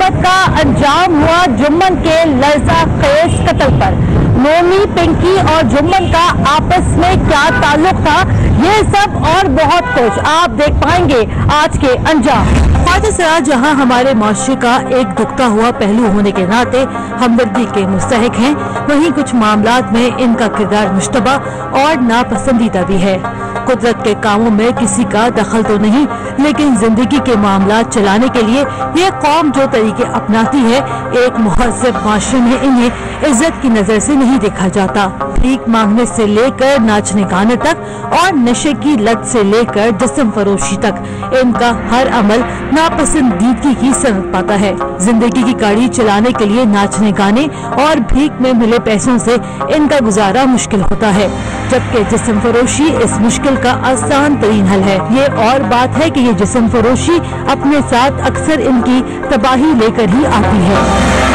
मोहब्बत का अंजाम हुआ जुम्मन के लर्जा खेज कत्ल पर। नोमी, पिंकी और जुम्मन का आपस में क्या ताल्लुक था, ये सब और बहुत कुछ आप देख पाएंगे आज के अंजाम। ख्वाजा सरा जहां हमारे माशरे का एक दुखता हुआ पहलू होने के नाते हमदर्दी के मुस्तहिक हैं, वहीं कुछ मामलात में इनका किरदार मुश्तबा और नापसंदीदा भी है। कुदरत के कामों में किसी का दखल तो नहीं, लेकिन जिंदगी के मामलात चलाने के लिए ये कौम जो तरीके अपनाती है, एक मुहज़्ज़ब माशरे में इन्हें इज्जत की नजर से नहीं देखा जाता। भीख मांगने से लेकर नाचने गाने तक और नशे की लत से लेकर जिस्म फरोशी तक इनका हर अमल नापसंदीदगी की सनद पाता है। जिंदगी की गाड़ी चलाने के लिए नाचने गाने और भीख में मिले पैसों से इनका गुजारा मुश्किल होता है, जबकि जिस्म फरोशी इस मुश्किल का आसान तरीन हल है। ये और बात है कि ये जिस्म फरोशी अपने साथ अक्सर इनकी तबाही लेकर ही आती है।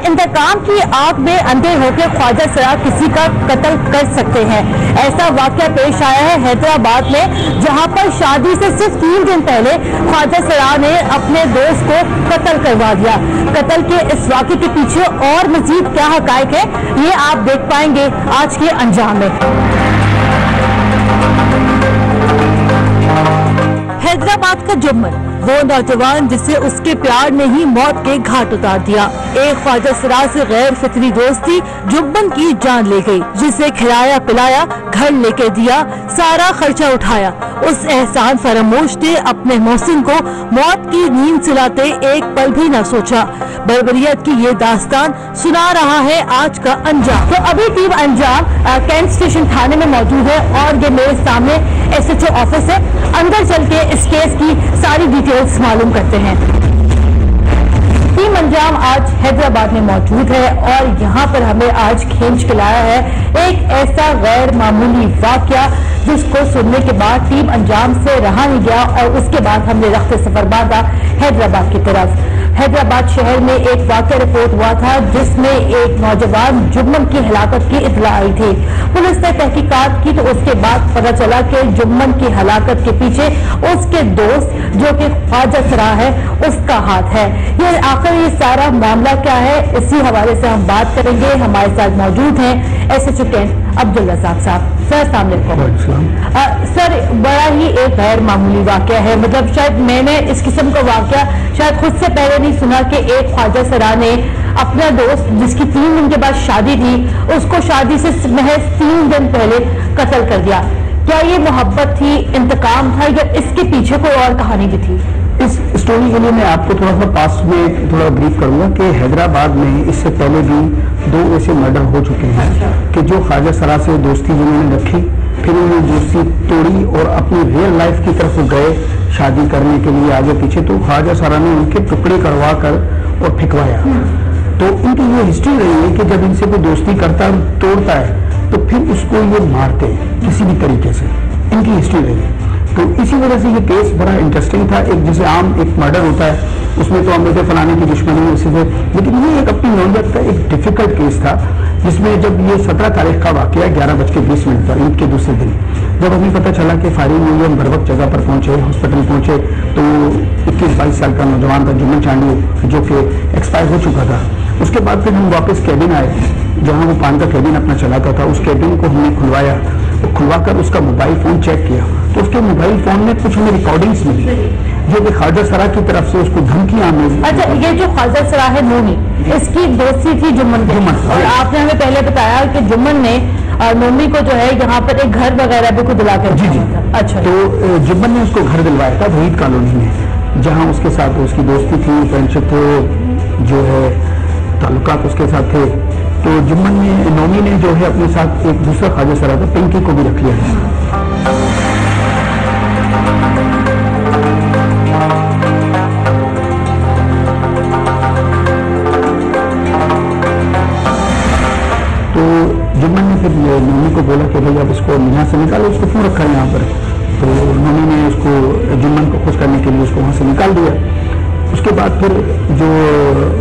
इंतकाम की आग में अंधे होकर ख्वाजा सरा किसी का कत्ल कर सकते हैं। ऐसा वाकया पेश आया है हैदराबाद में, जहां पर शादी से सिर्फ 3 दिन पहले ख्वाजा सरा ने अपने दोस्त को कत्ल करवा दिया। कत्ल के इस वाकये के पीछे और मजीद क्या हकायक है, ये आप देख पाएंगे आज के अंजाम में। हैदराबाद का जुम्मन, वो नौजवान जिसे उसके प्यार ने ही मौत के घाट उतार दिया। एक ख्वाजा सरा से गैर फितरी दोस्ती जुम्मन की जान ले गई, जिसे खिलाया पिलाया, घर लेके दिया, सारा खर्चा उठाया। उस एहसान फरामोश ने अपने मोहसिन को मौत की नींद सुलाते एक पल भी न सोचा। बर्बरियत की ये दास्तान सुना रहा है आज का अंजाम। तो अभी टीम अंजाम कैंट स्टेशन थाने में मौजूद है और ये मेरे सामने SHO ऑफिस है। अंदर चल के इस केस की सारी डिटेल्स मालूम करते हैं। टीम अंजाम आज हैदराबाद में मौजूद है और यहाँ पर हमें आज खींच के लाया है एक ऐसा गैर मामूली वाकया जिसको सुनने के बाद टीम अंजाम से रहा नहीं गया और उसके बाद हमने रख्ते सफर बांधा हैदराबाद की तरफ। हैदराबाद शहर में एक वाकया रिपोर्ट हुआ था जिसमें एक नौजवान जुम्मन की हलाकत की इत्तला आई थी। पुलिस ने तहकीकात की तो उसके बाद पता चला कि जुम्मन की हलाकत के पीछे उसके दोस्त जो कि ख्वाजा सरा है उसका हाथ है। ये आखिर ये सारा मामला क्या है, इसी हवाले से हम बात करेंगे। हमारे साथ मौजूद हैं SHO कैंट अब्दुल रज़ाक साहब। सर अस्सलाम वालेकुम। सर, बड़ा ही एक गैर मामूली वाकया है, मतलब शायद मैंने इस किस्म का वाकया शायद खुद से पहले नहीं सुना कि एक ख्वाजा सरा ने अपना दोस्त जिसकी 3 दिन के बाद शादी थी उसको शादी से महज 3 दिन पहले कत्ल कर दिया। क्या ये मोहब्बत थी, इंतकाम था, या इसके पीछे कोई और कहानी भी थी? इस स्टोरी के लिए मैं आपको थोड़ा सा पास में थोड़ा ब्रीफ करूंगा कि हैदराबाद में इससे पहले भी 2 ऐसे मर्डर हो चुके हैं कि जो ख्वाजा सरा से दोस्ती जिन्होंने रखी, फिर उन्होंने दोस्ती तोड़ी और अपनी रियल लाइफ की तरफ गए शादी करने के लिए आगे पीछे, तो ख्वाजा सरा ने उनके टुकड़े करवा कर और फेंकवाया। तो उनकी ये हिस्ट्री रही है कि जब इनसे कोई दोस्ती करता है, तोड़ता है, तो फिर उसको ये मारते हैं किसी भी तरीके से। इनकी हिस्ट्री रही है। तो इसी वजह से ये केस बड़ा इंटरेस्टिंग था। एक जैसे आम एक मर्डर होता है उसमें तो हम लोग फलाने की दुश्मनी में से, लेकिन ये एक अपनी नौबत का एक डिफिकल्ट केस था जिसमें जब ये 17 तारीख का वाकया 11:20 पर ईद के दूसरे दिन जब हमें पता चला कि फायरिंग हुई, हम बर वक्त जगह पर पहुंचे, हॉस्पिटल पहुंचे, तो 21-22 साल का नौजवान था जुम्मन चांडी जो कि एक्सपायर हो चुका था। उसके बाद फिर हम वापस कैबिन आए जहाँ वो पान का कैबिन अपना चलाता था। उस कैबिन को हमने खुलवाया, तो खुलवाकर उसका मोबाइल फोन चेक किया तो उसके मोबाइल फोन में कुछ हमें रिकॉर्डिंग्स मिली जो कि ख्वाजा सरा की तरफ से उसको धमकियां मिली। अच्छा, ये जो ख्वाजा सरा है नोमी, इसकी दोस्ती थी जुम्मन के, और आपने हमें पहले बताया कि जुम्मन ने नोमी को जो है यहाँ पर एक घर वगैरह भी को दिला कर। जी। अच्छा, तो जुम्मन ने उसको घर दिलवाया था वहीद कॉलोनी में, जहाँ उसके साथ उसकी दोस्ती थी, फ्रेंडशिप थे, जो है ताल्लुकात उसके साथ थे। तो जुम्मन ने, नोमी ने जो है अपने साथ एक दूसरा ख्वाजा सरा था पिंकी को भी रख लिया है। तो जुम्मन ने फिर नोमी को बोला कि भाई आप इसको यहाँ से निकालो, उसको क्यों रखा है यहाँ पर। तो नोमी ने उसको जुम्मन को खुश करने के लिए उसको वहाँ से निकाल दिया। उसके बाद फिर जो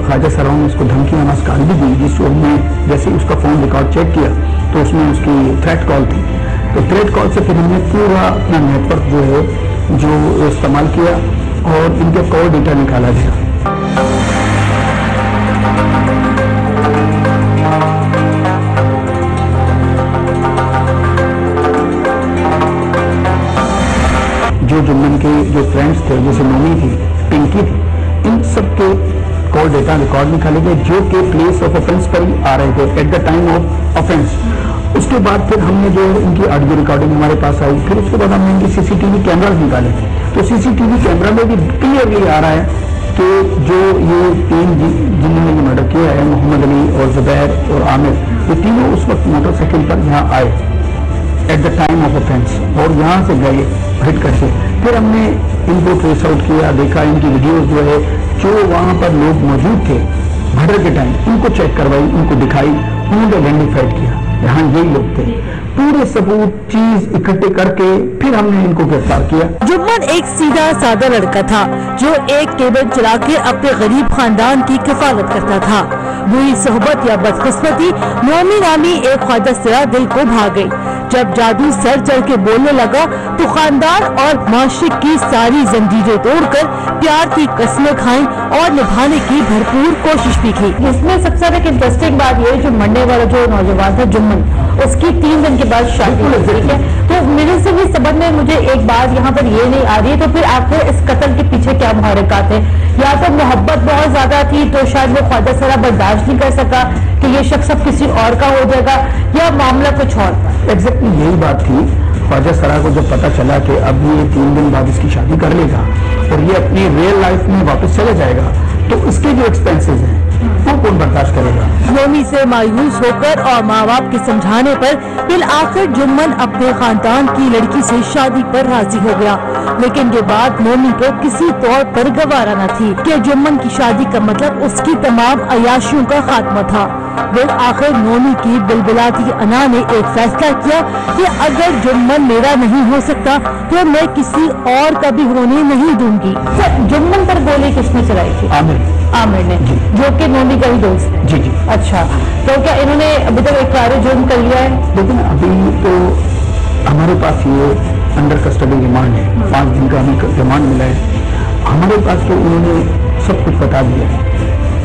ख्वाजा सरा ने उसको धमकियां नमस्कार भी दी, जिसमें जैसे उसका फ़ोन रिकॉर्ड चेक किया तो उसमें उसकी थ्रेट कॉल थी तो थ्रेड कॉल से फिर हमने पूरा अपना नेटवर्क जो है जो इस्तेमाल किया और इनके कॉल डेटा निकाला गया। जो जुम्मन के जो फ्रेंड्स थे, जैसे नोमी थी, पिंकी थी, इन सब के कॉल डेटा रिकॉर्ड निकाले गए जो कि प्लेस ऑफ ऑफेंस पर ही आ रहे थे at the time of offence. उसके बाद फिर हमने जो इनकी ऑडियो रिकॉर्डिंग हमारे पास आई, फिर उसके बाद हमने इनकी सीसीटीवी कैमरा निकाले। तो सीसीटीवी कैमरा में भी क्लियरली आ रहा है कि जो ये तीन जिन्होंने ये मर्डर किया है, मोहम्मद अली और जुबैर और आमिर, ये तीनों उस वक्त मोटरसाइकिल पर यहाँ आए at the time of offence और यहाँ से गए हिट करके। फिर हमने इनको ट्रेस आउट किया, देखा इनकी वीडियोस जो है जो वहाँ पर लोग मौजूद थे मर्डर के टाइम, उनको चेक करवाई, उनको दिखाई, उन्होंने आइडेंटिफाइड किया यहाँ यही लोग थे। पूरे सबूत चीज इकट्ठे करके फिर हमने इनको गिरफ्तार किया। जुम्मन एक सीधा साधा लड़का था जो एक केबल चला के अपने गरीब खानदान की किफालत करता था। बुरी सोहबत या बदकिस्मती नोमी नामी एक ख्वाजा सिरा दिल को भाग गई। जब जादू सर चढ़ के बोलने लगा तो खानदान और माशिक की सारी जंजीरें तोड़कर प्यार की कस्में खाई और निभाने की भरपूर कोशिश भी की। इसमें सबसे ज्यादा इंटरेस्टिंग बात यह जो मरने वाला जो नौजवान था जुम्मन, उसकी 3 दिन के बाद शादी हुई, ठीक है। तो मेरे से भी सबक में मुझे एक बात यहाँ पर ये नहीं आ रही है, तो फिर आखिर इस कत्ल के पीछे क्या मुहर्रिकात है? या तो मोहब्बत बहुत ज्यादा थी तो शायद वो ख्वाजा सरा बर्दाश्त नहीं कर सका कि ये शख्स अब किसी और का हो जाएगा, या मामला कुछ और? एग्जैक्टली यही बात थी। ख्वाजा सरा को जब पता चला कि अब ये 3 दिन बाद इसकी शादी कर लेगा और ये अपनी रियल लाइफ में वापस चला जाएगा, तो इसके जो एक्सपेंसेस हैं वो कौन बर्दाश्त करेगा? नोमी से मायूस होकर और माँ बाप के समझाने पर फिर आखिर जुम्मन अपने खानदान की लड़की से शादी पर राजी हो गया। लेकिन ये बात नोमी को किसी तौर पर गवारा न थी कि जुम्मन की शादी का मतलब उसकी तमाम अयाशियों का खात्मा था। फिर आखिर नोमी की बिलबिलाती अना ने एक फैसला किया कि अगर जुम्मन मेरा नहीं हो सकता तो मैं किसी और का भी होने नहीं दूंगी। जुम्मन पर गोली किसने चलाई थी? आमिर ने, जो कि नोमी का ही दोस्त है। जी जी। अच्छा, तो क्या इन्होंने अभी तक इकरार जुर्म कर लिया है? लेकिन अभी तो हमारे पास ये अंडर कस्टडी रिमांड है, 5 दिन का हमें रिमांड मिला है। हमारे पास तो उन्होंने सब कुछ बता दिया है।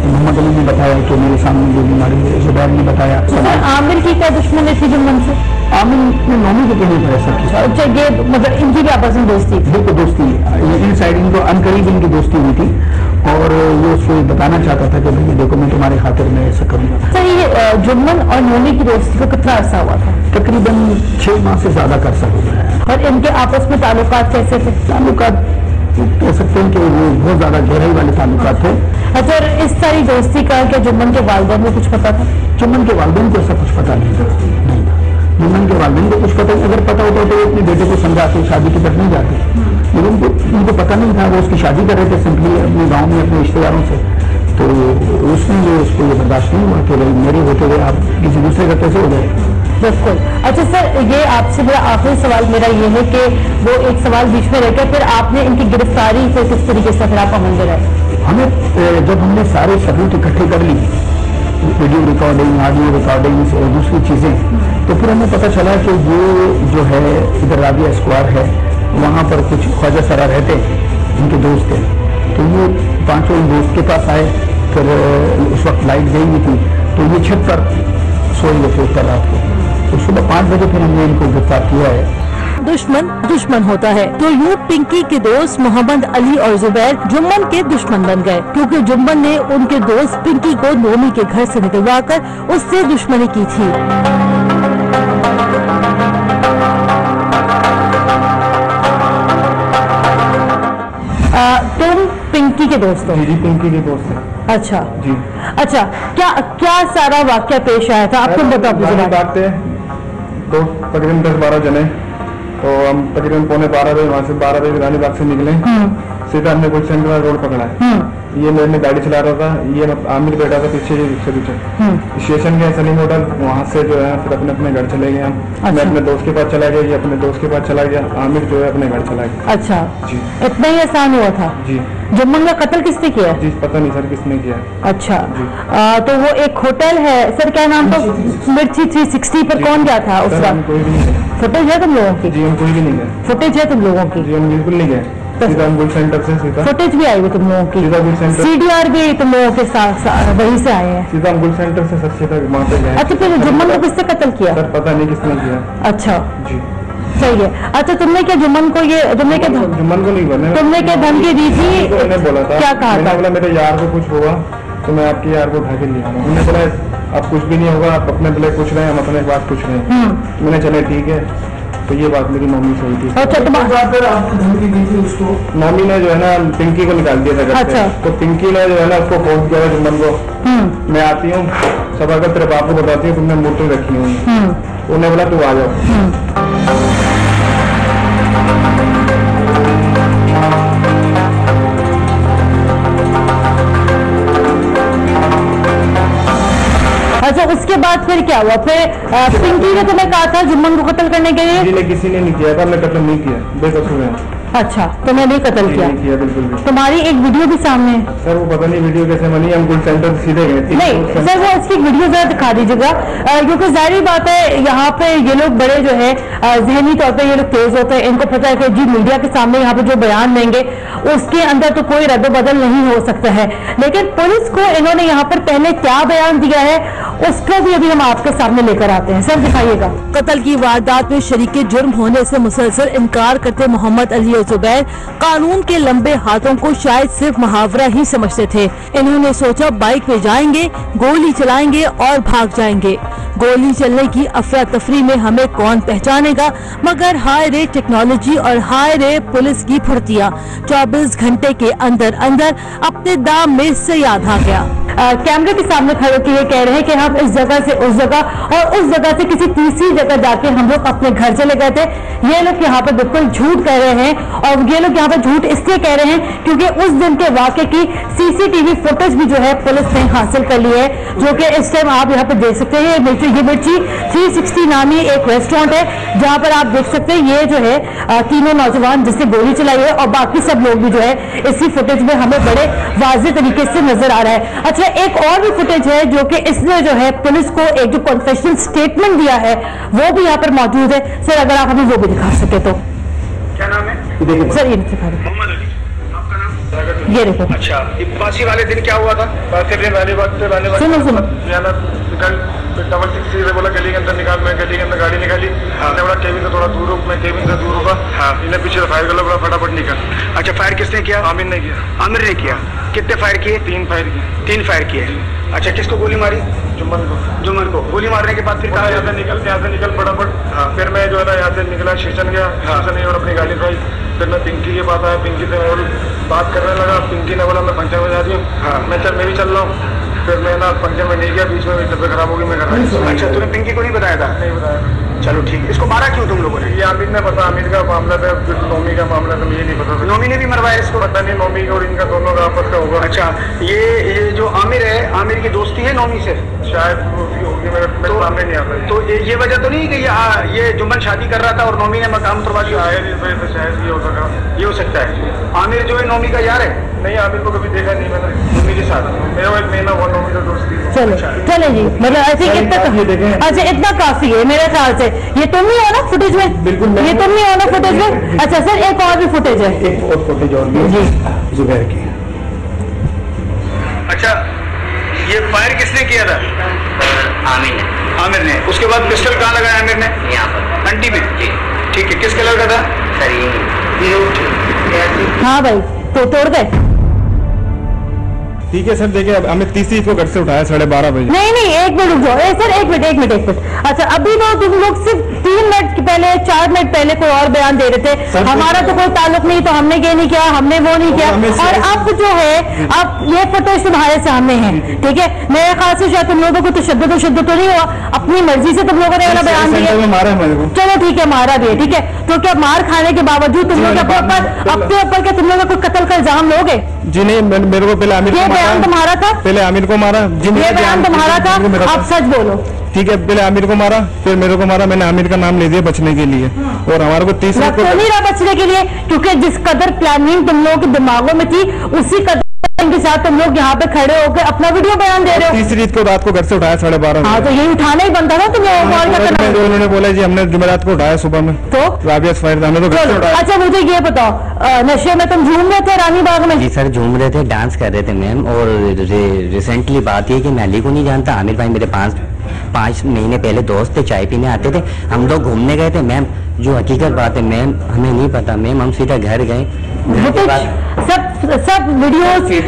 मोहम्मद अली ने बताया कि मेरे सामने जो बीमारी है, जुबैर ने बताया। आमिर की क्या दुश्मनी थी जुम्मन से? आमिर ने नोमी को नहीं भरा सकती। अच्छा, ये मतलब इनकी भी आपस में दोस्ती? बिल्कुल दोस्ती, इन साइड इनको अनकरीब इनकी दोस्ती हुई थी और वो उसको बताना चाहता था कि भाई देखो मैं तुम्हारे खातिर में ऐसा करूँगा। सर, ये जुम्मन और नोमी की दोस्ती को कितना अर्सा हुआ था? तकरीबन 6 माह से ज्यादा का अर्सा हुआ है। और इनके आपस में ताल्लुकात कैसे थे? ताल्लुकात कह सकते हैं कि वो बहुत ज्यादा गहराई वाले ताल्लुकात थे। अच्छा, और इस सारी दोस्ती का क्या जुम्मन के वालिदैन को कुछ पता था? जुम्मन के वालिदैन को ऐसा कुछ पता नहीं था। जुम्मन के वालिदैन को कुछ पता नहीं, अगर पता होता तो अपने बेटे को समझाते, शादी की तरफ नहीं जाते, लेकिन उनको पता नहीं था। वो उसकी शादी कर रहे थे सिंपली अपने गाँव में अपने रिश्तेदारों से, तो उसमें जो उसको ये बर्दाश्त नहीं हुआ कि भाई मेरे होते हुए आप किसी दूसरे का कैसे हो गए। बिल्कुल। अच्छा सर, ये आपसे मेरा आखिरी सवाल मेरा ये है कि वो एक सवाल बीच में रहकर फिर आपने इनकी गिरफ्तारी को किस तरीके से फिर आप अमल में रहे? हमें जब हमने सारे सबूत इकट्ठे कर ली, वीडियो रिकॉर्डिंग, ऑडियो रिकॉर्डिंग और दूसरी चीज़ें, तो फिर हमें पता चला कि ये जो है इधर राबिया स्क्वायर है, वहाँ पर कुछ ख्वाजा सरा रहते, इनके दोस्त थे। तो ये 5 दोस्त के पास आए। फिर उस वक्त लाइट गई हुई थी, तो ये छत पर सोए हुए थे ऊपर रात को। तो सुबह 5 बजे फिर हमने इनको गिरफ्तार किया है। दुश्मन दुश्मन होता है, तो यूं पिंकी के दोस्त मोहम्मद अली और जुबैर जुम्मन के दुश्मन बन गए, क्योंकि जुम्मन ने उनके दोस्त पिंकी को नोमी के घर से निकलवाकर उससे दुश्मनी की थी। तुम पिंकी के दोस्त हो? जी, पिंकी के दोस्त हैं। अच्छा जी। अच्छा, क्या सारा वाक्या पेश आया था आपको बताओ? तो तकरीबन 10-12 जने, तो हम तकरीबन 11:45 बजे वहाँ से 12 बजे रानी बाग से निकले। सीधा हमने कोई सेंट्रल रोड पकड़ा है। ये मैंने गाड़ी चला रहा था, ये आमिर बैठा था पीछे रिक्शे पीछे। स्टेशन गए सलीम होटल, वहाँ से जो है फिर अपने अपने घर चले गए हम। अच्छा। मैं अपने दोस्त के पास चला गया, ये अपने दोस्त के पास चला गया, आमिर जो है अपने घर चला गया। अच्छा जी, इतना ही आसान हुआ था? जी। जुम्मन का कत्ल किसने किया? जी पता नहीं सर किसने किया। अच्छा तो वो एक होटल है सर, क्या नाम था? मिर्ची 360 पर कौन गया था उस वक्त? कोई भी नहीं। फुटेज है तुम लोगों की? जी हम कोई भी नहीं गए। फुटेज है तुम लोगों की? जी हम बिल्कुल नहीं गए, सीधा हम गुड सेंटर से सीधा। फुटेज भी आई हुई तुम लोगों की? सीधा गुड सेंटर। CDR भी तुम लोगों के साथ वहीं से आए हैं? सीधा हम गुड सेंटर से सच्चे तक वहाँ पे गए। अच्छा, फिर जुम्मन को किसने कत्ल किया? सर पता नहीं किसने किया। अच्छा जी सही है। अच्छा तुमने क्या जुम्मन को ये तुमने क्या जुम्मन को नहीं बोला, तुमने क्या धमकी दी थी? मैंने बोला था, क्या कहा था? बोला मेरे यार को कुछ हुआ तो मैं आपके यार को उठा के ले आऊंगा। उन्होंने बोला अब कुछ भी नहीं होगा, आप अपने पहले पूछ रहे हैं, हम अपने बात पूछ रहे हैं। मैंने चले ठीक है, तो ये बात मेरी मम्मी से हुई थी। अच्छा आपको धमकी दी थी उसको? मम्मी ने जो है ना पिंकी को निकाल दिया था घर से। अच्छा। तो पिंकी ने जो है ना उसको फोन किया जुम्मन को, मैं आती हूँ सब अगर तेरे बाप को बताती हूँ तुमने मूर्ति रखी हुई। उन्होंने बोला तू आ जाओ। अच्छा उसके बाद फिर क्या हुआ? फिर पिंकी ने तुम्हें कहा था जुम्मन को कत्ल करने के लिए? जी ने किसी ने नहीं किया था, मैं कत्ल नहीं किया, बेकसूर है। अच्छा तुमने नहीं कत्ल किया? नहीं किया बिल्कुल भी। तुम्हारी एक वीडियो भी सामने है। सर वो पता नहीं वीडियो कैसे बनी, हम गुड सेंटर से सीधे गए। नहीं सर वो इसकी वीडियो जरा दिखा दीजिएगा, क्योंकि जाहिर बात है यहाँ पे ये लोग बड़े जो है जहनी तौर पे ये लोग तेज होते हैं, इनको पता है कि जी मीडिया के सामने यहाँ पे जो बयान देंगे उसके अंदर तो कोई रद्द बदल नहीं हो सकता है। लेकिन पुलिस को इन्होंने यहाँ पर पहले क्या बयान दिया है उसको भी अभी हम आपके सामने लेकर आते हैं। सर दिखाइएगा। कत्ल की वारदात में शरीके जुर्म होने से मुसलसल इनकार करते मोहम्मद अली और जुबैर कानून के लंबे हाथों को शायद सिर्फ मुहावरा ही समझते थे। इन्होंने सोचा बाइक पे जाएंगे, गोली चलाएंगे और भाग जाएंगे। गोली चलने की अफरा तफरी में हमें कौन पहचानेगा, मगर हाय रे टेक्नोलॉजी और हाय रे पुलिस की फुर्तियां। 24 घंटे के अंदर अंदर अपने दाम में से याद आ गया। कैमरे के सामने खड़े होकर ये कह रहे हैं कि हम इस जगह से उस जगह और उस जगह से किसी तीसरी जगह जाके हम लोग अपने घर चले गए थे। ये लोग यहाँ पे बिल्कुल झूठ कह रहे हैं, और ये लोग यहाँ पे झूठ इसलिए कह रहे हैं क्योंकि उस दिन के वाक़े की CCTV फुटेज भी जो है पुलिस ने हासिल कर ली है, जो कि इस टाइम आप यहाँ पे देख सकते हैं। ये मिर्ची 360 नामी एक रेस्टोरेंट है जहाँ पर आप देख सकते हैं ये जो है तीनों नौजवान जिससे गोली चलाई है और बाकी सब लोग भी जो है इसी फुटेज में हमें बड़े वाज़ेह तरीके से नजर आ रहा है। अच्छा एक और भी फुटेज है जो कि इसने जो है पुलिस को एक जो कन्फेशनल स्टेटमेंट दिया है वो भी यहाँ पर मौजूद है। सर अगर आप हमें वो भी दिखा सके तो। क्या नाम है सर? ये दिखा दो। मोहम्मद अली। आपका नाम? ये देखो। अच्छा ये फांसी वाले दिन क्या हुआ था? फांसी दिन वाले वक्त सुनो सुनो निकल डबल सिक्स से बोला गली के अंदर निकाल, मैं गली के अंदर गाड़ी निकाली। हमने बोला केबिन से थोड़ा दूर रुक, मैं केबिन से दूर होगा। हाँ इन्हें पीछे फायर कर बोला फटाफट निकल। अच्छा फायर किसने किया? आमिर ने किया। आमिर ने किया। कितने फायर किए? 3 फायर किए। 3 फायर किए। अच्छा किसको गोली मारी? जुम्मन को। जुम्मन को गोली मारने के बाद फिर कहा? यहाँ से निकल फटाफट। फिर मैं जो है ना यहाँ से निकला, स्टेशन गया, स्टेशन और अपनी गाड़ी उठाई। फिर मैं पिंकी के पास आया, पिंकी से और बात करने लगा। पिंकी ने बोला मैं फंक्शन में जा रही हूँ। मैं चल मैं भी चल रहा हूँ। फिर मैं ना फंक्शन में नहीं गया, बीच में तबीयत खराब होगी, मैं घर आ गया। अच्छा तूने पिंकी को नहीं बताया था? नहीं बताया। चलो ठीक है। इसको मारा क्यों तुम लोगों ने? ये आमिर ने पता, आमिर का मामला था, नौमी का मामला था, मुझे नहीं पता था। नौमी ने भी मरवाया इसको? पता नहीं, नौमी और इनका दोनों का आपस का होगा। अच्छा ये जो आमिर है, आमिर की दोस्ती है नौमी से? शायद होगी, मेरे सामने नहीं आता। तो ये वजह तो नहीं कि ये जुम्मन शादी कर रहा था और नौमी ने मकाम करवा दिया? शायद ये हो सका, ये हो सकता है। आमिर जो है नौमी का यार है? नहीं आमिर को कभी देखा नहीं मैंने नौमी के साथ। मेरा एक महीना हुआ नौमी का दोस्ती। चलो चले जी, मतलब ऐसे इतना अच्छा इतना काफी है मेरे ख्याल से। ये तुम ही हो ना फुटेज में? बिल्कुल ये तुम ही हो ना फुटेज में? अच्छा सर एक और भी फुटेज है। एक और फुटेज और भी जी जुबैर की। अच्छा ये फायर किसने किया था? आमिर ने। उसके बाद पिस्टल कहाँ लगाया आमिर ने? यहाँ पर अंटी में। जी ठीक है। किस कलर का था? सर ये हाँ भाई तो तोड़ दे। ठीक है सर, देखिए हमें तीसरी को घर से उठाया 12:30 बजे। नहीं नहीं एक मिनट रुक जाओ सर, एक मिनट। अच्छा अभी तो तुम लोग सिर्फ 3 मिनट पहले 4 मिनट पहले कोई और बयान दे रहे थे, हमारा तो कोई ताल्लुक नहीं, तो हमने ये नहीं किया, हमने वो नहीं किया। और अब जो है अब ये फुटेज तुम्हारे सामने है, ठीक है। मेरे ख्याल से शायद तुम लोगों को तशद्दुद तो नहीं हुआ, अपनी मर्जी से तुम लोगों ने वाला बयान दिया। चलो ठीक है मारा भी है, ठीक है। तो क्या मार खाने के बावजूद तुम लोग अपने ऊपर क्या तुम लोग कत्ल का इल्जाम लोगे? जी नहीं, मेरे को पहले आमिर को मारा। बयान तुम्हारा था? पहले आमिर को मारा। ये बयान तुम्हारा था? अब सच बोलो। ठीक है, पहले आमिर को मारा, फिर मेरे को मारा। मैंने आमिर का नाम ले दिया बचने के लिए, और हमारे को तीसरे को नहीं रहा बचने के लिए, क्योंकि जिस कदर प्लानिंग तुम लोगों के दिमागों में थी उसी कदर के साथ तुम लोग यहाँ पे खड़े होकर अपना वीडियो बयान दे रहे हो। तीसरी ईद को रात को घर से उठाया 12:30। हाँ, तो यही उठाना ही बनता ना तुम लोगों को। उन्होंने बोला जी हमने जुमेरात को उठाया सुबह में, तो राबिया फायर हमने तो घर से उठाया। अच्छा मुझे ये बताओ, नशे में तुम झूम रहे थे रानी बाग में? जी सर, झूम रहे थे, डांस कर रहे थे मैम। और रिसेंटली बात ये कि मैं अली को नहीं जानता, आमिर भाई मेरे 5 महीने पहले दोस्त थे, चाय पीने आते थे, हम लोग घूमने गए थे मैम। जो हकीकत बात है मैम, हमें नहीं पता मैम, हम सीधा घर गए। सब वीडियो,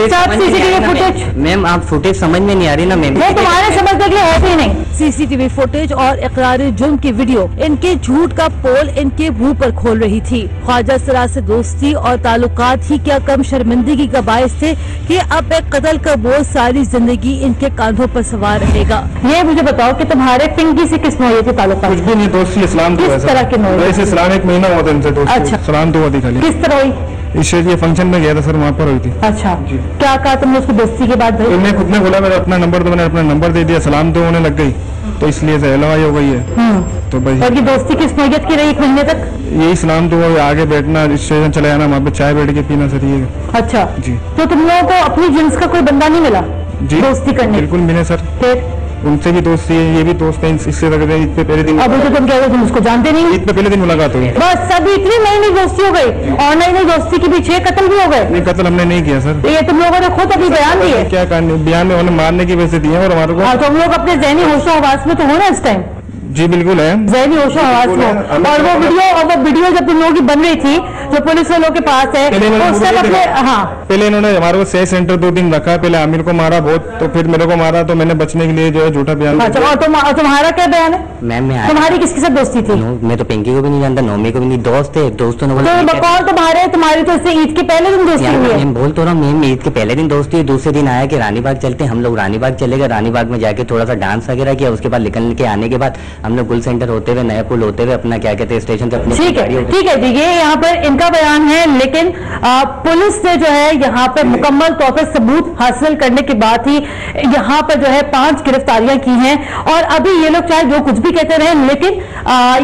सब सीसीटीवी फुटेज मैम, आप फुटेज समझ में नहीं आ रही ना मैम, वो तुम्हारे समझने के लिए है भी नहीं। सीसीटीवी फुटेज और इकरार जुर्म की वीडियो इनके झूठ का पोल इनके मुंह पर खोल रही थी। ख्वाजा सरा से दोस्ती और ताल्लुकात ही क्या कम शर्मिंदगी का बायस थे कि अब एक कत्ल का बोझ सारी जिंदगी इनके कांधों पर सवार रहेगा। ये मुझे बताओ कि तुम्हारे पिंकी से किस नौयत के ताल्लुकात? कुछ भी नहीं, दोस्ती इस्लाम की किस तरह के नौयत? वैसे इस्लाम 1 महीना हुआ था इनसे दोस्ती। अच्छा, सलाम तो हुआ थी खाली। किस तरह हुई? इस ये फंक्शन में गया था सर, वहाँ पर हुई थी। अच्छा, क्या कहा तुमने उसकी दोस्ती के बाद? उन्होंने खुद ने बोला मेरा अपना नंबर, तो मैंने अपना नंबर दे दिया, सलाम तो होने लग गई, तो इसलिए सहलवाई हो गई है। तो भाई और ये दोस्ती किस नौयत की रही 1 महीने तक? यही सलाम तो आगे बैठना, स्टेशन चले जाना, वहाँ पे चाय बैठ के पीना सर ये। अच्छा जी। तो तुम लोगों को अपनी जिन्स का कोई बंदा नहीं मिला जी दोस्ती करने? बिल्कुल मिले सर, फिर उनसे भी दोस्ती है, ये भी दोस्त है, इससे लग रहा है ईद पे पहले दिन। अभी तो तुम कह रहे हो तुम उसको जानते नहीं? ईद पे पहले दिन मुलाकात हुई, बस सब इतनी नई नई दोस्ती हो गई, ऑनलाइन दोस्ती के पीछे कत्ल भी हो गए। नहीं कत्ल हमने नहीं किया सर, तो ये तुम लोगों ने खुद अभी बयान दिए? क्या बयान में उन्होंने मारने की वजह से दिए और हमारे को। तो हम लोग अपने ज़हनी होशो हवास में तो हो ना इस टाइम? जी बिल्कुल है, ज़हनी होशो हवास में। और वो वीडियो जब तुम लोगों की बन रही थी, जो पुलिस वालों के पास है, पहले इन्होंने हमारे को सही सेंटर 2 दिन रखा, पहले आमिर को मारा बहुत, तो फिर मेरे को मारा, तो मैंने बचने के लिए जो है झूठा बयान। अच्छा, और तुम्हारा क्या बयान है? मैम तुम्हारी किसके साथ दोस्ती थी? मैं तो पिंकी को भी नहीं जानता, नोमी को भी नहीं, दोस्त थे, दोस्तों ने बोला। तो कौन तुम्हारी तो इससे ईद के पहले दिन दोस्ती हुई है? मैम बोल तो रहा हूँ मैम, ईद के पहले दिन दोस्ती, दूसरे दिन आया कि रानीबाग चलते, हम लोग रानीबाग चले गए, रानीबाग में जाके थोड़ा सा डांस वगैरह किया, उसके बाद निकल के आने के बाद हम लोग गुल सेंटर होते हुए, नया पुल होते हुए अपना क्या कहते हैं स्टेशन से अपने। ठीक है, ये यहाँ पर इनका बयान है, लेकिन पुलिस ने जो है यहाँ पर मुकम्मल तौर पर सबूत हासिल करने के बाद ही यहाँ पर जो है 5 गिरफ्तारियां की हैं। और अभी ये लोग चाहे जो कुछ भी कहते रहे, लेकिन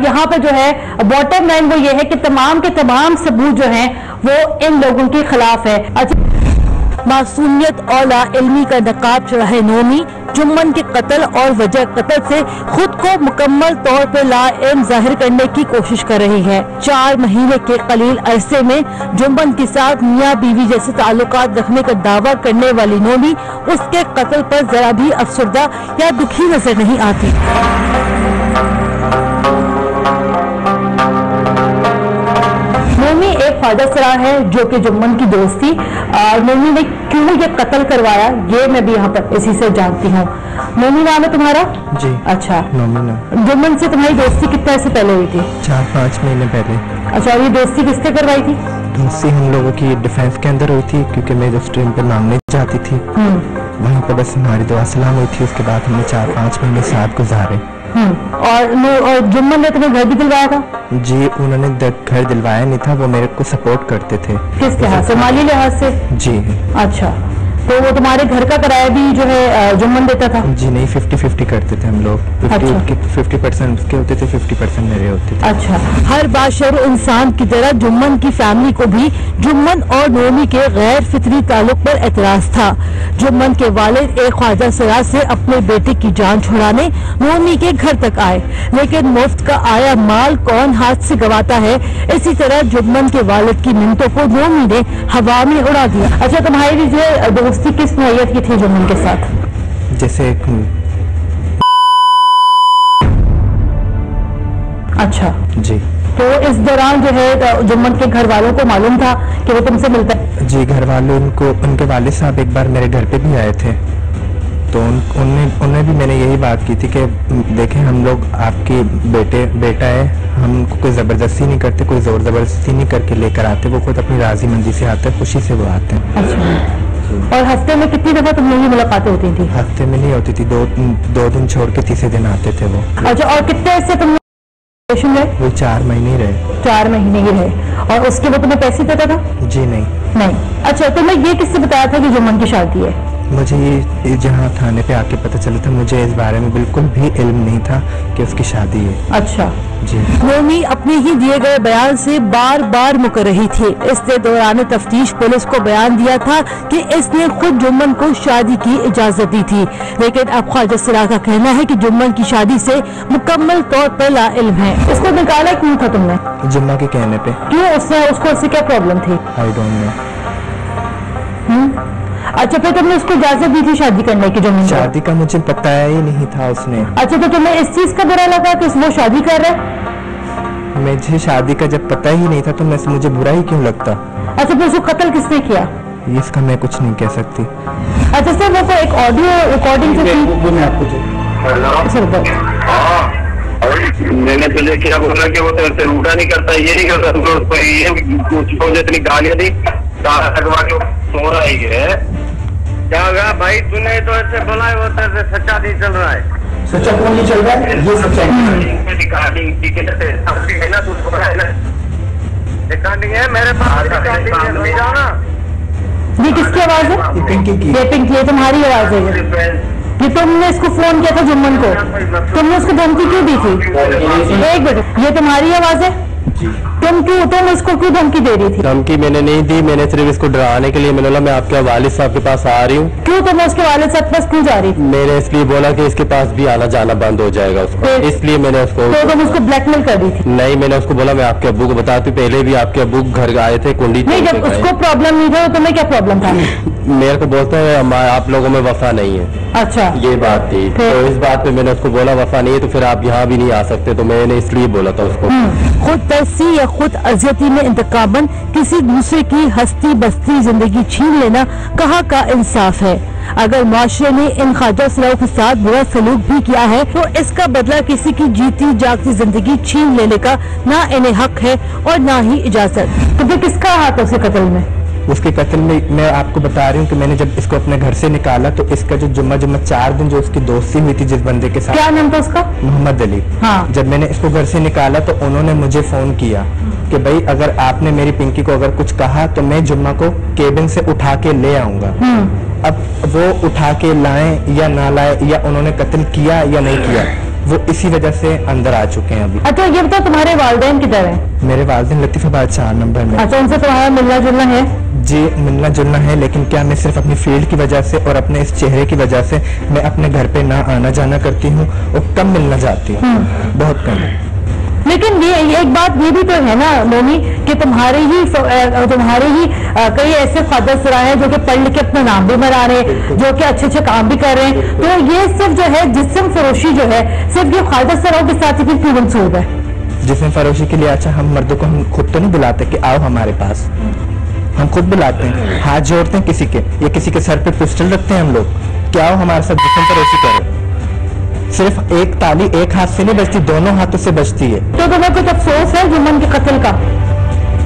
यहाँ पर जो है बॉटम लाइन वो ये है कि तमाम के तमाम सबूत जो हैं वो इन लोगों के खिलाफ है। मासूमियत और लाइल्मी का नकाब चढ़ाए नोमी जुम्मन के कत्ल और वजह कत्ल से खुद को मुकम्मल तौर पर लाइल्म जाहिर करने की कोशिश कर रही है। 4 महीने के कलील अरसे में जुम्मन के साथ मियाँ बीवी जैसे ताल्लुकात रखने का दावा करने वाली नोमी उसके कत्ल पर जरा भी अफसरदा या दुखी नजर नहीं आती। नोमी एक ख्वाजा सरा है जो कि जुम्मन की दोस्त थी। नोमी ने क्यों ये कत्ल करवाया ये मैं भी यहाँ पर इसी से जानती हूँ। नोमी नाम है तुम्हारा? जी। अच्छा, नोमी नाम। जुम्मन से तुम्हारी दोस्ती कितने से पहले हुई थी? 4-5 महीने पहले। अच्छा, ये दोस्ती किससे करवाई थी? दोस्ती हम लोगों की डिफेंस के अंदर हुई थी, क्योंकि मैं जो स्ट्रीम पर नामने जाती थी वहीं पर बस हमारी दुआ सलाम हुई थी। उसके बाद हमने 4-5 महीने साथ गुजारे। और जुम्मन ने तुम्हें घर भी दिलवाया था? जी, उन्होंने घर दिलवाया नहीं था, वो मेरे को सपोर्ट करते थे। किस लिहाज से? माली लिहाज से? जी। अच्छा, तो वो तुम्हारे घर का किराया भी जो है जुम्मन देता था? जी नहीं, 50-50 करते थे हम लोग। 50% उसके होते थे, 50% मेरे होते थे। अच्छा, हर बाशर इंसान की तरह जुम्मन की फैमिली को भी जुम्मन और नोमी के गैर फितरी ताल्लुक पर एतराज था। जुम्मन के वालिद एक ख्वाजा सरा से अपने बेटे की जान छुड़ाने नोमी के घर तक आए, लेकिन मुफ्त का आया माल कौन हाथ से गवाता है, इसी तरह जुम्मन के वालिद की मिन्नतों को नोमी ने हवा में उड़ा दिया। अच्छा, तुम्हारी जो दोस्ती किस नौयत की थी जुम्मन के साथ? जैसे अच्छा जी। तो इस दौरान जो है जुम्मन के घर वालों को मालूम था कि वो तुमसे मिलता है? जी, घर वालों उनके वालिद साहब एक बार मेरे घर पे भी आए थे, तो उन्होंने भी मैंने यही बात की थी कि देखें हम लोग आपके बेटा है, हम कोई ज़बरदस्ती नहीं करते, कोई ज़ोर ज़बरदस्ती नहीं करके लेकर आते, वो खुद अपनी राजी मंदी से आते हैं, खुशी से वो आते हैं। अच्छा, और हफ्ते में कितनी दफा तुम लोगों की मुलाकातें होती थी? हफ्ते में नहीं होती थी, 2 दिन छोड़ के तीसरे दिन आते थे वो। अच्छा, और कितने से तुम रहे? वो 4 महीने ही रहे। 4 महीने ही रहे। और उसके बाद तुम्हें पैसे देता था? जी नहीं। अच्छा, तुम्हें ये किससे बताया था कि जुम्मन की शादी है? मुझे ये जहाँ थाने पे आके पता चला था, मुझे इस बारे में बिल्कुल भी इल्म नहीं था कि उसकी शादी है। अच्छा जी। नोमी अपने ही दिए गए बयान से बार बार मुकर रही थी। इसने दौरान तफ्तीश पुलिस को बयान दिया था कि इसने खुद जुम्मन को शादी की इजाजत दी थी, लेकिन अब ख्वाजा सिराज का कहना है कि जुम्मन की शादी से मुकम्मल तौर पर लाइल्म है। इसको निकाला क्यों था तुमने? जुम्मा के कहने पे। क्यों? उसको क्या प्रॉब्लम थी? I don't know. अच्छा, फिर तुमने उसको इजाजत दी थी शादी करने की? जुम्मन शादी का मुझे बताया ही नहीं था उसने। अच्छा, तो तुम्हें इस चीज का बुरा लगा कि वो शादी कर रहा है? मुझे शादी का जब पता ही नहीं था तो मुझे बुरा ही क्यों लगता? अच्छा, फिर उसको कत्ल किसने किया? इसका मैं कुछ नहीं कह सकती। अच्छा सर, वो तो एक ऑडियो रिकॉर्डिंग से वो मैं आपको मैंने तुझे क्या बोला कि वो तेरे रूठा नहीं करता, ये नहीं करता, उसको ये इतनी गालियां दी, सो रहा है। क्या होगा भाई, तूने तो ऐसे बोला है, वो तेरे सच्चा नहीं चल रहा है। सच्चा कौन नहीं चल रहा है? ये सच्चा है ना, तू बोला है ना, रिकॉर्डिंग है मेरे पास, रिकॉर्डिंग है, ले जाओ ना। ये किसकी आवाज है? ये पिंकी की। ये पिंकी है, तुम्हारी आवाज है। ये तुमने इसको फोन किया था जुम्मन को, तुमने उसको धमकी क्यों दी थी? एक मिनट, ये तुम्हारी आवाज है? तुम इसको क्यों धमकी दे रही थी? धमकी मैंने नहीं दी, मैंने सिर्फ इसको डराने के लिए मैंने बोला मैं आपके वालिद साहब के पास आ रही हूँ। क्यों तुम उसके वालिद साहब के पास क्यों जा रही थी? मैंने इसलिए बोला कि इसके पास भी आना जाना बंद हो जाएगा उसका, इसलिए मैंने उसको। तो तुम उसको ब्लैकमेल कर रही थी? नहीं, मैंने उसको बोला मैं आपके अब्बू को बताती, पहले भी आपके अब्बू घर आए थे कुंडी। नहीं, जब उसको प्रॉब्लम नहीं था तो तुम्हें क्या प्रॉब्लम था? मेरे को बोलते हैं आप लोगों में वफा नहीं है। अच्छा, ये बात थी। तो इस बात पे मैंने उसको बोला वफा नहीं है तो फिर आप यहाँ भी नहीं आ सकते, तो मैंने इसलिए बोला था उसको। खुद तरसी या खुद अजियती में इंतकामन किसी दूसरे की हस्ती बस्ती जिंदगी छीन लेना कहाँ का इंसाफ है? अगर माशरे ने इन ख्वाजा सिराज के साथ बुरा सलूक भी किया है तो इसका बदला किसी की जीती जागती जिंदगी छीन लेने का ना इन्हें हक है और ना ही इजाजत। तो फिर किसका हाथ है उसके कत्ल में? उसके कत्ल में मैं आपको बता रही हूँ कि मैंने जब इसको अपने घर से निकाला तो इसका जो जुम्मा 4 दिन जो उसकी दोस्ती हुई थी जिस बंदे के साथ। क्या नाम था उसका? मोहम्मद अली। हाँ। जब मैंने इसको घर से निकाला तो उन्होंने मुझे फोन किया कि भाई अगर आपने मेरी पिंकी को अगर कुछ कहा तो मैं जुम्मा को केबिन से उठा के ले आऊंगा। अब वो उठा के लाएं या ना लाए या उन्होंने कत्ल किया या नहीं किया, वो इसी वजह से अंदर आ चुके हैं अभी। अच्छा, ये बताओ तुम्हारे वालिदैन किधर हैं? मेरे वालिदैन लतीफाबाद 4 नंबर में। अच्छा, उनसे तुम्हारा मिलना जुलना है? जी, मिलना जुलना है, लेकिन क्या मैं सिर्फ अपनी फील्ड की वजह से और अपने इस चेहरे की वजह से मैं अपने घर पे ना आना जाना करती हूँ और कम मिलना जाती हूँ, बहुत कम। लेकिन ये एक बात ये भी तो है ना नोमी कि तुम्हारे ही कई ऐसे ख्वाजा सिराज हैं जो कि पढ़ लिख के अपना नाम भी बना रहे हैं, जो कि अच्छे काम भी कर रहे हैं। तो ये सिर्फ जो है जिस्म फरोशी जो है सिर्फ ये ख्वाजा सिराज के साथ ही क्यों मंसूब है? जिस्म फरोशी के लिए अच्छा हम मर्दों को हम खुद तो नहीं बुलाते कि आओ हमारे पास, हम खुद बुलाते हैं, हाथ जोड़ते हैं किसी के या किसी के सर पे पिस्टल रखते हैं हम लोग, क्या आओ हमारे साथ जिस्म फरोशी करो। सिर्फ एक ताली एक हाथ से नहीं बजती, दोनों हाथों से बजती है। तो तुम्हें कुछ अफसोस है जुम्मन के कत्ल का?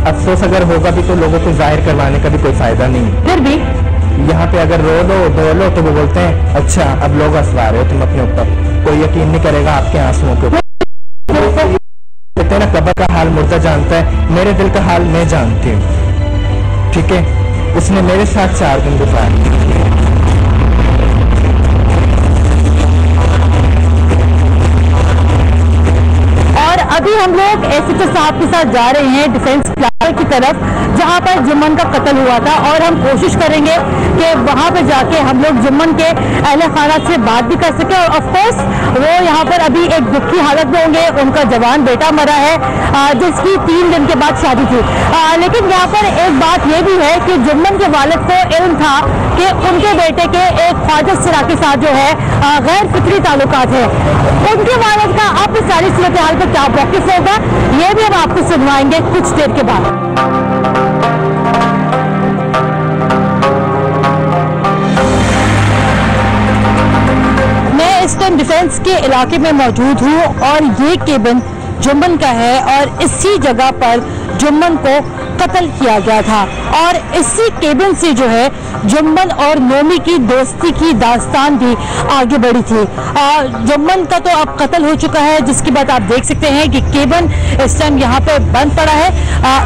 अफसोस अगर होगा भी तो लोगों को जाहिर करवाने का भी कोई फायदा नहीं है। फिर भी यहाँ पे अगर रो लो धो लो तो वो बोलते हैं अच्छा अब लोग हंसवा रहे हो तुम अपने ऊपर, कोई यकीन नहीं करेगा आपके आंसुओं के ऊपर। कहते हैं ना कब्र का हाल मुर्दा जानता है, मेरे दिल का हाल मैं जानती हूँ, ठीक है। उसने मेरे साथ 4 दिन गुजारे। अभी हम लोग एसएचओ साहब के साथ जा रहे हैं डिफेंस प्लाजा की तरफ जहां पर जुम्मन का कत्ल हुआ था, और हम कोशिश करेंगे कि वहां पर जाके हम लोग जुम्मन के अहले खाना से बात भी कर सके। और ऑफ कोर्स वो यहाँ पर अभी एक दुखी हालत में होंगे, उनका जवान बेटा मरा है जिसकी 3 दिन के बाद शादी थी। लेकिन यहाँ पर एक बात ये भी है कि जुम्मन के वालिद को इल्म था कि उनके बेटे के एक ख्वाजा सिराज के साथ जो है गैर फितरी ताल्लुकात है। उनके वालिद का अब इस सारी सूरत हाल पर क्या मौक़िफ़ होगा ये भी हम आपको सुनवाएंगे कुछ देर के बाद। मैं इस टाइम डिफेंस के इलाके में मौजूद हूँ और ये केबिन जुम्मन का है और इसी जगह पर जुम्मन को कत्ल किया गया था। और इसी केबिन से जो है जुम्मन और नोमी की दोस्ती की दास्तान भी आगे बढ़ी थी। जुम्मन का तो अब कत्ल हो चुका है, जिसकी बात आप देख सकते हैं कि केबिन इस टाइम यहाँ पे बंद पड़ा है।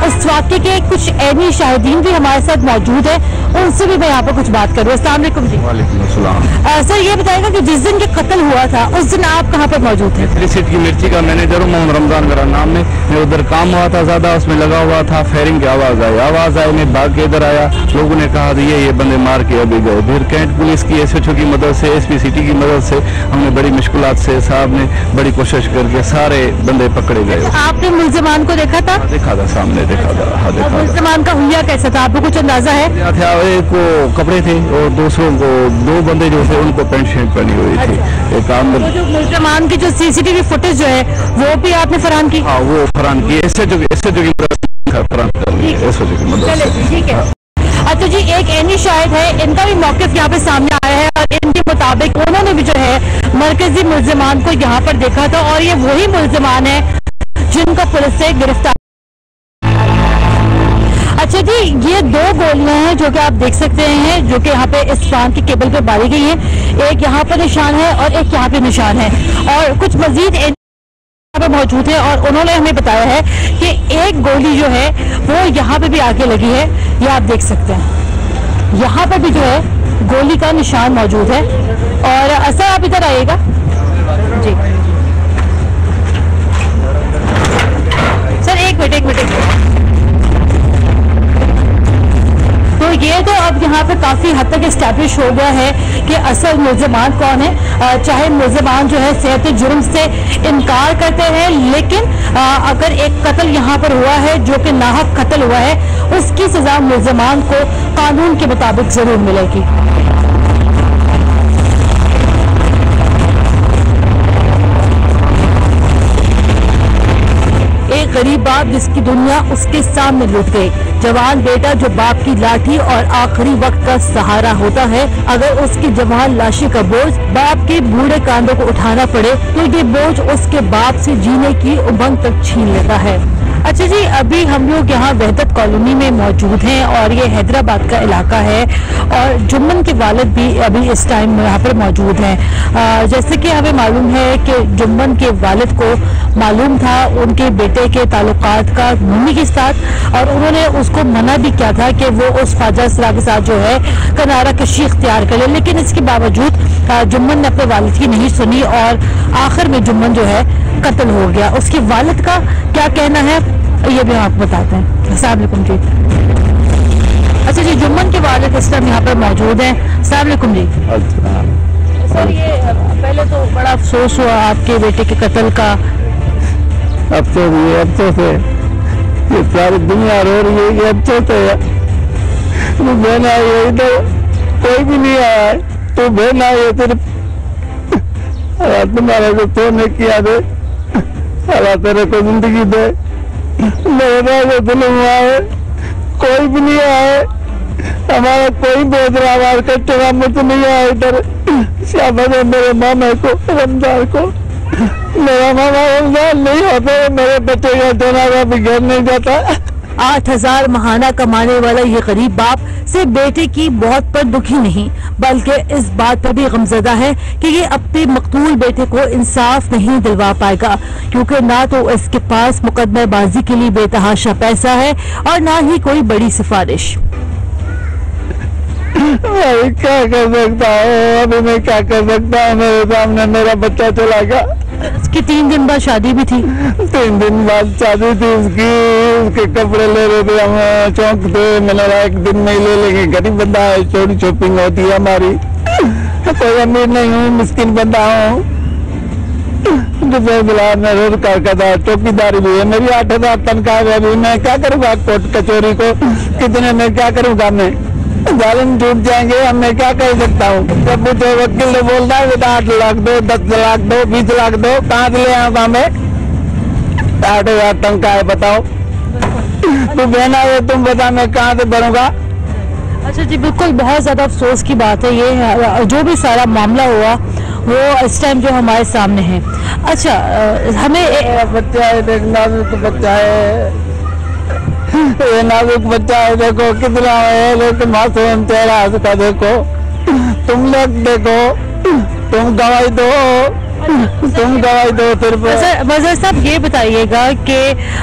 उस वाक़े के कुछ ऐनी शाहिदीन भी हमारे साथ मौजूद है, उनसे भी मैं यहाँ पर कुछ बात करूँ। अस्सलाम वालेकुम जी। वालेकुम अस्सलाम। सर ये बताएगा कि जिस दिन ये कत्ल हुआ था उस दिन आप कहाँ पर मौजूद थे? त्रिसिट की मिर्ची का मैनेजर हूँ, मोहम्मद रमजान मेरा नाम है। मैं उधर काम हुआ था ज्यादा, उसमें लगा हुआ था। फायरिंग की आवाज आई, मैं भाग के इधर आया। लोगों ने कहा ये बंदे मार के अभी गए। फिर कैंट पुलिस की SHO की मदद से, SP सिटी की मदद से हमने बड़ी मुश्किलात से, साहब ने बड़ी कोशिश करके सारे बंदे पकड़े गए। आपने मुल्जिमान को देखा था? देखा था, सामने देखा था। हाँ देखा था। मुल्जिमान का हुलिया कैसा था, आपको कुछ अंदाजा है? एक को कपड़े थे और दूसरों को 2 बंदे जो थे उनको पेंट शर्ट पहनी हुई थी। एक काम जो मुल्जिमान की जो CCTV फुटेज जो है वो भी आपने फराहम की? हाँ वो फराहम की, SHO की मदद। ठीक है। अच्छा जी, एक ऐनी शाहिद है, इनका भी मौक़िफ़ यहाँ पे सामने आया है और इनके मुताबिक उन्होंने भी जो है मरकजी मुल्जिमान को यहाँ पर देखा था और ये वही मुल्जिमान है जिनका पुलिस से गिरफ्तार। अच्छा जी, ये 2 गोलियां हैं जो कि आप देख सकते हैं, जो कि यहाँ पे इस फान की केबल पे मारी गई है। एक यहाँ पर निशान है और एक यहाँ पे निशान है और कुछ मजीद पे मौजूद है और उन्होंने हमें बताया है कि एक गोली जो है वो यहाँ पे भी आगे लगी है। ये आप देख सकते हैं, यहाँ पर भी जो है गोली का निशान मौजूद है। और असर आप इधर आइएगा जी। सर एक मिनट। तो ये तो अब यहाँ पे काफी हद तक एस्टैब्लिश हो गया है कि असल मुल्जिमान कौन है। चाहे मुल्जिमान जो है सेहत जुर्म से इनकार करते हैं, लेकिन अगर एक कत्ल यहाँ पर हुआ है जो कि नाहक कत्ल हुआ है, उसकी सजा मुल्जिमान को कानून के मुताबिक जरूर मिलेगी। एक गरीब बाप जिसकी दुनिया उसके सामने लुट गई, जवान बेटा जो बाप की लाठी और आखिरी वक्त का सहारा होता है, अगर उसकी जवान लाशी का बोझ बाप के बूढ़े कांधों को उठाना पड़े तो ये बोझ उसके बाप से जीने की उमंग तक छीन लेता है। अच्छा जी, अभी हम लोग यहाँ वहदत कॉलोनी में मौजूद हैं और ये हैदराबाद का इलाका है और जुम्मन के वालिद भी अभी इस टाइम यहाँ पर मौजूद हैं। जैसे कि हमें मालूम है कि जुम्मन के वालिद को मालूम था उनके बेटे के ताल्लुकात का नोमी के साथ और उन्होंने उसको मना भी किया था कि वो उस ख्वाजा सरा के साथ जो है किनारा कशी इख्तियार कर ले, लेकिन इसके बावजूद जुम्मन ने अपने वालिद की नहीं सुनी और आखिर में जुम्मन जो है कत्ल हो गया। उसके वालिद का क्या कहना है ये भी हम आपको बताते हैं। अस्सलाम वालेकुम जी। अच्छा जी, जुम्मन के वालिद इस टाइम यहाँ पर मौजूद हैं। अस्सलाम वालेकुम जी। सर ये पहले तो बड़ा अफसोस हुआ आपके बेटे के कत्ल का। अफसोस है, ये सारी दुनिया रो रही है कि अफसोस है। तो बहन आई है, इधर कोई भी नहीं आया है, तो बहन आई है सिर्फ तुम्हारे को सोने किया दे, अल्लाह तेरे को जिंदगी दे। मेरा जुल्म हुआ है, कोई भी नहीं आया है, हमारा कोई बेदरा आवाज कस्टमर मुझे नहीं आया इधर। शाबाश मेरे मामा को, रमजान को, मेरा मामा रमजान नहीं होते, मेरे बच्चे का जनाजा भी घर नहीं जाता। 8,000 महाना कमाने वाला ये गरीब बाप सिर्फ बेटे की मौत पर दुखी नहीं बल्कि इस बात पर भी गमजदा है कि ये अपने मकतूल बेटे को इंसाफ नहीं दिलवा पाएगा, क्योंकि ना तो इसके पास मुकदमेबाजी के लिए बेतहाशा पैसा है और ना ही कोई बड़ी सिफारिश। क्या कर सकता हूँ, अभी मैं क्या कर सकता हूँ, मेरे सामने मेरा बच्चा चला गया। उसकी 3 दिन बाद शादी भी थी। 3 दिन बाद शादी थी उसकी, उसके कपड़े ले रहे थे हम चौक पे। मैंने एक दिन में ले लेंगे, गरीब बंदा है, चोरी शॉपिंग होती है हमारी, कोई अमीर नहीं हूँ, मिस्किन बंदा हूँ। मैं रोज करता था, चौकीदारी भी है मेरी, 8,000 तनख्वाह है। अभी मैं क्या करूँगा, कोर्ट कचोरी को कितने में क्या करूँगा, मैं जालिम टूट जाएंगे, अब मैं क्या कर सकता हूँ। जब पूछो वकील ने बोलता है बेटा 8 लाख दो, 10 लाख दो, 20 लाख दो, कहाँ से ले आऊँगा मैं? 8,000 तनख्वाह है, बताओ तू बहना है, तुम बता मैं कहाँ से भरूंगा। अच्छा जी, बिल्कुल बहुत ज्यादा अफसोस की बात है ये, जो भी सारा मामला हुआ वो इस टाइम जो हमारे सामने है। अच्छा, हमें बच्चा है, देखना तो बच्चा है, ये नाजुक बच्चा है, देखो कितना है, लेकिन मासूम चेहरा उसका देखो। तुम लोग देखो, तुम गवाही दो, तुम गवाही दो सिर्फ। वज़ीर साहब ये बताइएगा कि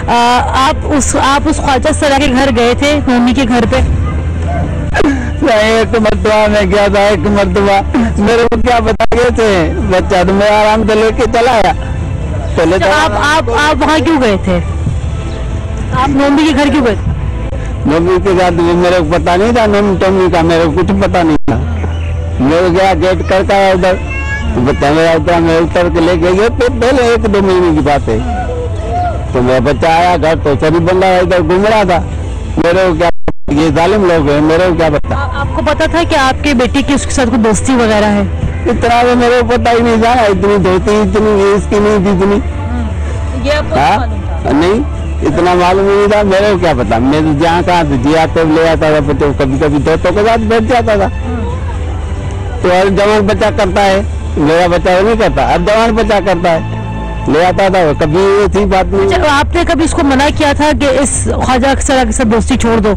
आप उस ख्वाजा सरा के घर गए थे, मम्मी के घर पे? नहीं, एक मरतबा में गया था, एक मरतबा। मेरे को क्या बता गए थे, बच्चा तो मैं आराम से लेके चला आया। पहले तो आप वहाँ क्यों गए थे? आप मम्मी के घर क्यों गए? मम्मी के साथ मेरे को पता नहीं था, मम्मी का मेरे को कुछ पता नहीं था। मैं गया गेट करके आया उधर, बच्चा मेरा उतरा, मैं उतर के लेके गया। पहले 1-2 महीने की बात है। तो मेरा बच्चा आया घर, तो शरीफ बंदा इधर घूम रहा था। मेरे को क्या, ये जालिम लोग हैं, मेरे को क्या पता। आपको पता था कि आपके बेटी की उसके साथ कोई दोस्ती वगैरह है? इतना तो मेरे को पता ही नहीं था, इतनी दोस्ती इतनी इसकी नहीं थी इतनी। ये आपको नहीं, इतना मालूम नहीं था, मेरे को क्या पता। मैं तो जहाँ कहाँ से जिया तो ले आता था, तो कभी कभी दोस्तों के साथ बैठ जाता था। तो हर जवान बच्चा करता है, मेरा बच्चा वो नहीं करता, अब जवान बच्चा करता है, ले आता था। कभी ऐसी बात नहीं। अच्छा, आपने कभी इसको मना किया था कि इस ख्वाजा सरा के साथ दोस्ती छोड़ दो?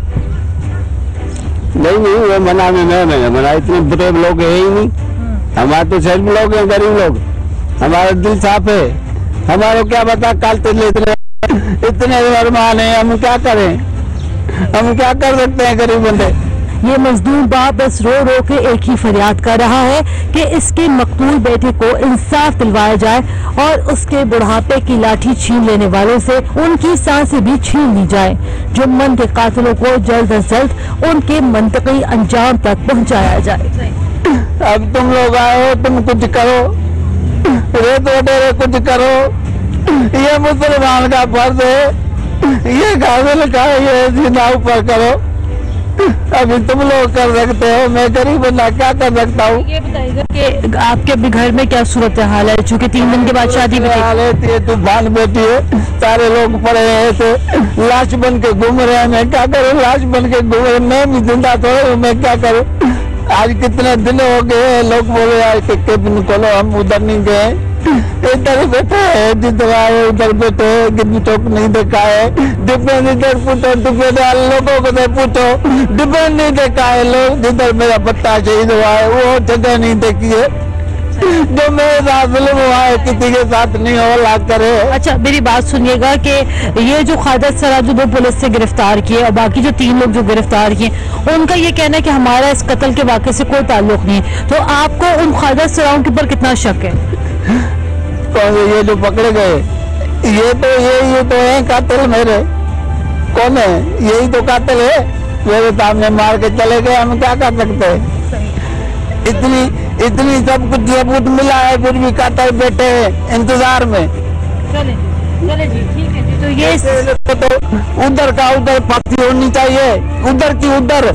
नहीं, वो मना में मैंने मना, इतने बुरे लोग है ही नहीं। हमारे तो शरीफ लोग हैं, गरीब लोग, हमारा दिल साफ है। हमारे क्या बता, काल इतने अरमान है, हम क्या करें, हम क्या कर सकते हैं गरीब बंदे। ये मजदूर बाप बस रो रो के एक ही फरियाद कर रहा है कि इसके मकतूल बेटे को इंसाफ दिलवाया जाए और उसके बुढ़ापे की लाठी छीन लेने वालों से उनकी सांसें भी छीन ली जाए। जुम्मन के कातिलों को जल्द अज जल्द उनके मंतकी अंजाम तक पहुंचाया जाए। अब तुम लोग आए हो, तुम कुछ करो, रेत वडेरे कुछ करो, ये मुसलमान का फर्ज है, ये गाजिल का ये जिंदा ऊपर करो। अभी तुम लोग कर सकते हो, मैं गरीब बंदा क्या कर सकता हूँ। ये बताइएगा कि आपके अभी घर में क्या सूरत हाल है, चूँकि 3 दिन के बाद शादी है, तूफान बेटी है, सारे लोग पड़े हैं ऐसे लाश बन के घूम रहे हैं। मैं क्या करूँ, लाश बन के घूम रहे, मैं भी जिंदा थोड़ा हूँ, मैं क्या करूँ। आज कितने दिन हो गए, लोग बोले यार केबिन खोलो, हम उधर नहीं गए, इधर बैठे है, जिधर आए उधर बैठे है, कितनी टोक नहीं देखा है। डिफेंस इधर पूछो, डिफेंस लोगों को तो पूछो, डिफेंस नहीं देखा है लोग। जिधर मेरा बच्चा शहीद हुआ है वो जगह नहीं देखी है, जो मेरे साथ जुल्म हुआ है किसी के साथ नहीं हो ला करे। अच्छा, मेरी बात सुनिएगा कि ये जो ख्वाजा सरा जो 2 पुलिस से गिरफ्तार किए और बाकी जो 3 लोग जो गिरफ्तार किए, उनका ये कहना है कि हमारा इस कत्ल के वाक़े से कोई ताल्लुक नहीं है। तो आपको उन ख्वाजा सराओं के ऊपर कितना शक है? कौन ये जो पकड़े गए, ये तो है कातिल मेरे। कौन है? यही तो कातिल है, मेरे सामने मार के चले गए, हम क्या कर सकते हैं। इतनी सब कुछ सबूत मिला है, फिर भी कातिल बैठे हैं इंतजार में। चले जी, ठीक है जी। तो ये तो उधर का उधर फांसी होनी चाहिए, उधर की उधर।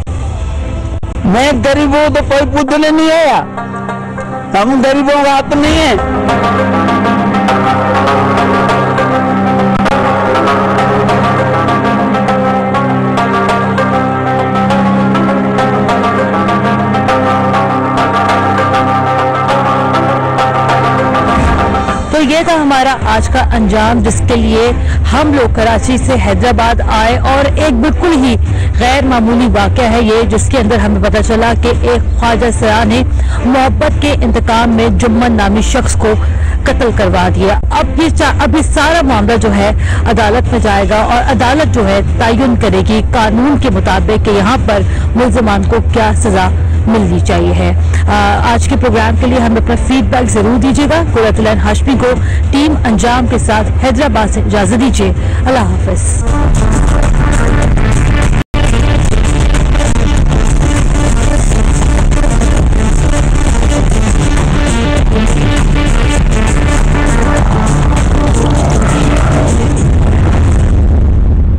मैं गरीब हूँ तो कोई पूछने नहीं आया, हम गरीबों का हाथ नहीं है। तो ये था हमारा आज का अंजाम, जिसके लिए हम लोग कराची से हैदराबाद आए और एक बिल्कुल ही गैर मामूली वाक़या है ये, जिसके अंदर हमें पता चला कि एक ख्वाजा सरा ने मोहब्बत के इंतकाम में जुम्मन नामी शख्स को कत्ल करवा दिया। अब ये सारा मामला जो है अदालत में जाएगा और अदालत जो है तयन करेगी कानून के मुताबिक कि यहाँ पर मुल्ज़िमान को क्या सजा मिलनी चाहिए है। आज के प्रोग्राम के लिए हमें अपना फीडबैक जरूर दीजिएगा। कुर्रतुल ऐन हाशमी को टीम अंजाम के साथ हैदराबाद से इजाजत दीजिए। अल्लाह हाफिज।